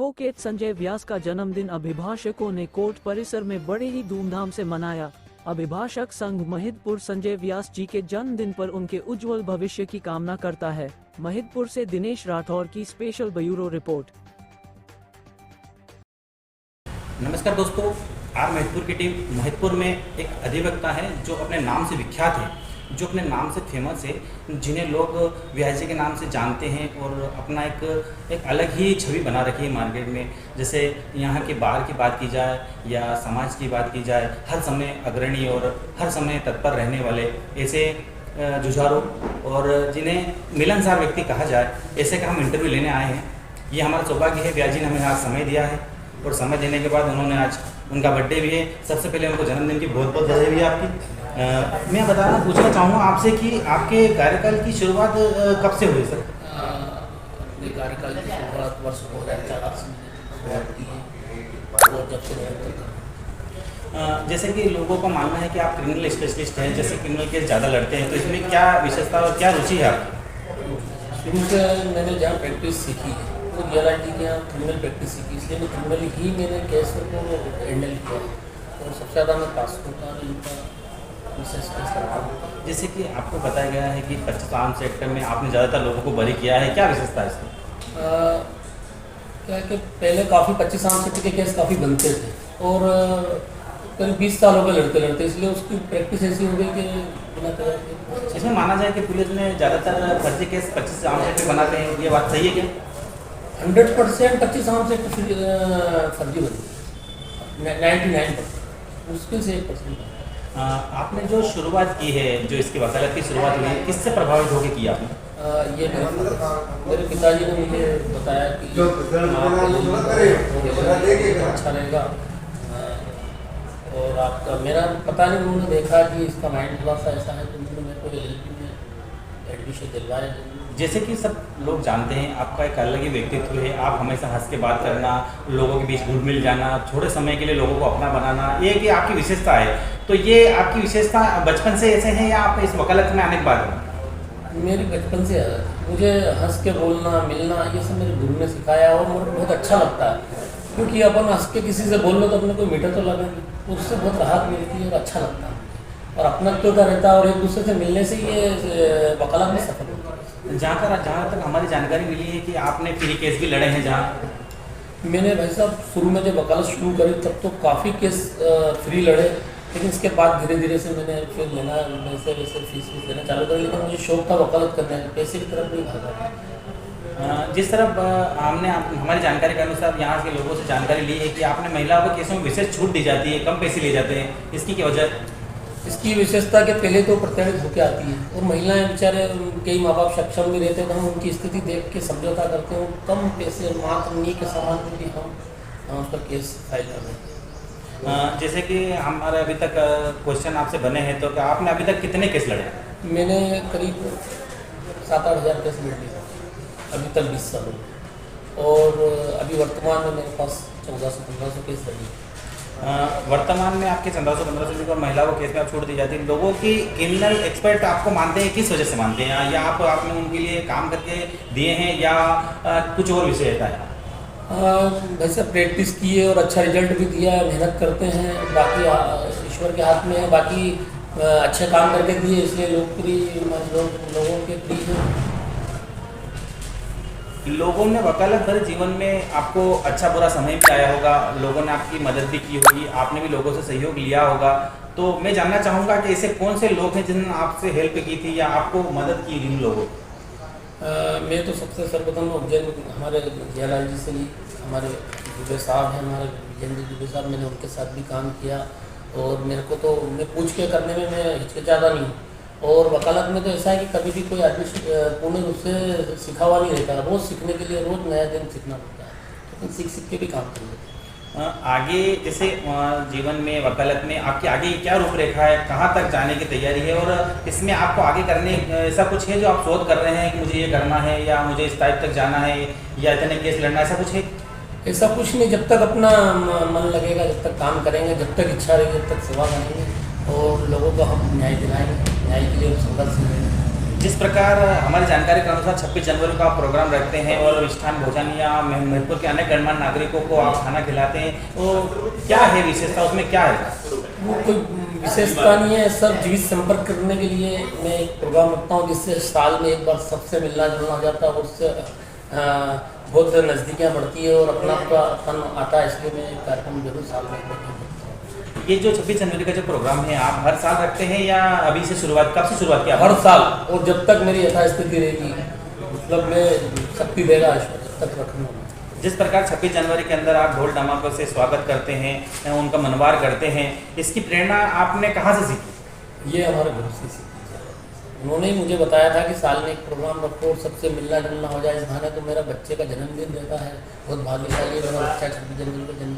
Advocate Sanjay व्यास का जन्मदिन अभिभाषकों ने कोर्ट परिसर में बड़े ही धूमधाम से मनाया। अभिभाषक संघ महिदपुर संजय व्यास जी के जन्मदिन पर उनके उज्जवल भविष्य की कामना करता है। महिदपुर से दिनेश राठौर की स्पेशल ब्यूरो रिपोर्ट। नमस्कार दोस्तों, आज महिदपुर की टीम महिदपुर में एक अधिवक्ता है जो अपने नाम से विख्यात है, जो अपने नाम से फेमस है, जिन्हें लोग व्यास जी के नाम से जानते हैं और अपना एक अलग ही छवि बना रखी है मार्केट में। जैसे यहाँ के बार की बात की जाए या समाज की बात की जाए, हर समय अग्रणी और हर समय तत्पर रहने वाले ऐसे जुझारू और जिन्हें मिलनसार व्यक्ति कहा जाए, ऐसे का हम इंटरव्यू लेने आए हैं। ये हमारा सौभाग्य है, व्यास जी ने हमें आज समय दिया है और समय देने के बाद उन्होंने आज उनका बर्थडे भी है। सबसे पहले उनको जन्मदिन की बहुत बहुत बधाई भी आपकी। मैं पूछना चाहूँगा आपसे कि आपके कार्यकाल की शुरुआत कब से हुई सर? ये कार्यकाल की शुरुआत वर्ष 2014 से शुरुआत की है और जब से जैसे कि लोगों का मानना है कि आप क्रिमिनल स्पेशलिस्ट हैं, जैसे क्रिमिनल केस ज़्यादा लड़ते हैं, तो इसमें क्या विशेषता और क्या रुचि है आपकी? शुरू से मैंने जहाँ प्रैक्टिस सीखी है तो रियलाइज की यहाँ क्रिमिनल प्रैक्टिस सीखी, इसलिए मैं क्रिमिनल ही मैंने केस को हैंडल किया और सबसे ज़्यादा मैं पासपोर्ट का इनका विशेष केस करता हूँ। जैसे कि आपको बताया गया है कि 25 आर्म सेक्टर में आपने ज़्यादातर लोगों को बरी किया है, क्या विशेषता है इसकी? क्या है कि पहले काफ़ी 25 आर्म सेक्टर के केस काफ़ी बनते थे और करीब 20 साल हो गए लड़ते लड़ते, इसलिए उसकी प्रैक्टिस ऐसी हो गई कि बिना तैयार। इसमें माना जाए कि पुलिस में ज़्यादातर फर्जी केस 25 आर्म सेक्टर बनाते हैं, ये बात सही है क्या? 100% 25 आर्म सेक्टर फर्जी बनती है, 99% मुश्किल से 1%। आपने जो शुरुआत की है, जो इसकी वकालत की शुरुआत हुई है, किससे प्रभावित होकर की आपने? ये मेरे पिताजी ने मुझे बताया कि अच्छा रहेगा और आपका मेरा पता नहीं, उन्होंने देखा कि इसका माइंड थोड़ा सा ऐसा है तो उन्होंने मेरे को एलएलबी में एडमिशन दिलवाया। जैसे कि सब लोग जानते हैं आपका एक अलग ही व्यक्तित्व है, आप हमेशा हंस के बात करना, लोगों के बीच घुल मिल जाना, थोड़े समय के लिए लोगों को अपना बनाना, ये कि आपकी विशेषता है। तो ये आपकी विशेषता बचपन से ऐसे है या आप इस वकालत में आने के बाद? मेरी बचपन से मुझे हंस के बोलना मिलना ये सब मेरे गुरु ने सिखाया और मुझे बहुत अच्छा लगता है, क्योंकि अपन हंस के किसी से बोल लो तो अपने कोई मीठा तो लगे, उससे बहुत राहत मिलती है और अच्छा लगता है और अपना क्यों का रहता है और एक दूसरे से मिलने से ये वकालत में सफल होता है। जहाँ तक हमारी जानकारी मिली है कि आपने फ्री केस भी लड़े हैं। जहाँ मैंने भाई साहब शुरू में जब वकालत शुरू करी तब तो काफ़ी केस फ्री लड़े, लेकिन इसके बाद धीरे धीरे से मैंने फिर लेना वैसे वैसे फीस देना चालू करा, लेकिन मुझे शौक था वकालत करने का, पैसे की तरफ नहीं भागा। जिस तरफ हमने हमारी जानकारी के अनुसार यहाँ के लोगों से जानकारी ली है कि आपने महिलाओं के केसों में विशेष छूट दी जाती है, कम पैसे लिए जाते हैं, इसकी क्या वजह? इसकी विशेषता के पहले तो प्रताड़ित होकर आती है और महिलाएं बेचारे कई माँ बाप सक्षम भी रहते हैं, तो हम उनकी स्थिति देख के समझौता करते हैं, कम पैसे मात्र नी के सामान पर भी हम उसका केस फाइल कर देते हैं। जैसे कि हमारे अभी तक क्वेश्चन आपसे बने हैं, तो क्या आपने अभी तक कितने केस लड़े? मैंने करीब 7-8 हज़ार केस लड़ लिए अभी तक 20 सालों और अभी वर्तमान में मेरे पास 1400-1500 केस लगे। वर्तमान में आपके 1400-1500 और महिलाओं के केस में आप छूट दी जाती है। लोगों की क्रिमिनल एक्सपर्ट आपको मानते हैं, किस वजह से मानते हैं? या आपने उनके लिए काम करके दिए हैं या कुछ और विषय रहता है? वैसे प्रैक्टिस की है और अच्छा रिजल्ट भी दिया है, मेहनत करते हैं, बाकी ईश्वर के हाथ में है, बाकी अच्छे काम करके दिए इसलिए लोकप्रिय लोगों के प्रिय हैं। लोगों ने वकालत भरे जीवन में आपको अच्छा बुरा समय भी आया होगा, लोगों ने आपकी मदद भी की होगी, आपने भी लोगों से सहयोग लिया होगा, तो मैं जानना चाहूँगा कि ऐसे कौन से लोग हैं जिन्होंने आपसे हेल्प की थी या आपको मदद की जिन लोगों? मैं तो सबसे सर्वप्रथम उज्जैन हमारे जयलाल जी से ली, हमारे दुबे साहब हैं, हमारे विजेंद्र दुबे साहब, मैंने उनके साथ भी काम किया और मेरे को तो मैं पूछ के करने में मैं हिचकिचाता नहीं हूँ। और वकालत में तो ऐसा है कि कभी भी कोई आदमी पूर्ण रूप से सीखा हुआ नहीं रहता, रोज़ सीखने के लिए रोज़ नया दिन सीखना पड़ता है, लेकिन सीख के भी काम कर लेते हैं। आगे जैसे जीवन में वकालत में आपकी आगे क्या रूपरेखा है, कहाँ तक जाने की तैयारी है और इसमें आपको आगे करने ऐसा कुछ है जो आप शोध कर रहे हैं कि मुझे ये करना है या मुझे इस टाइप तक जाना है या इतने केस लड़ना, ऐसा कुछ है? ऐसा कुछ नहीं, जब तक अपना मन लगेगा, जब तक काम करेंगे, जब तक इच्छा रहेगी, जब तक सेवा करेंगे और लोगों को हम न्याय दिलाएंगे, न्याय के लिए संघर्ष करेंगे। जिस प्रकार हमारी जानकारी के अनुसार 26 जनवरी को आप प्रोग्राम रखते हैं और मिष्ठान भोजन या महिदपुर के अन्य गणमान्य नागरिकों को आप खाना खिलाते हैं, तो क्या है विशेषता, उसमें क्या है? वो कोई विशेषता नहीं है, सब जीवित संपर्क करने के लिए मैं एक प्रोग्राम रखता हूँ जिससे साल में एक बार सबसे मिलना जुलना हो जाता है, उससे बहुत नज़दीकियाँ बढ़ती है और अपनापन आता है, इसलिए मैं कार्यक्रम जरूर साल में एक बार करता हूँ। ये जो 26 जनवरी का जो प्रोग्राम है आप हर साल रखते हैं या अभी से शुरुआत, कब से शुरुआत किया? हर साल, और जब तक मेरी यथास्थिति रहेगी, मतलब मैं शक्ति देगा जब तक रखूँगा। जिस प्रकार 26 जनवरी के अंदर आप ढोल धमाकों से स्वागत करते हैं, उनका मनवार करते हैं, इसकी प्रेरणा आपने कहाँ से सीखी? ये हमारे गुरु से सीखी। उन्होंने ही मुझे बताया था कि साल में एक प्रोग्राम रखो और सबसे मिलना जुलना हो जाए। इस बहाने तो मेरा बच्चे का जन्मदिन रहता है, बहुत भाग्यशाली है मेरा बच्चा 26 जनवरी का जन्म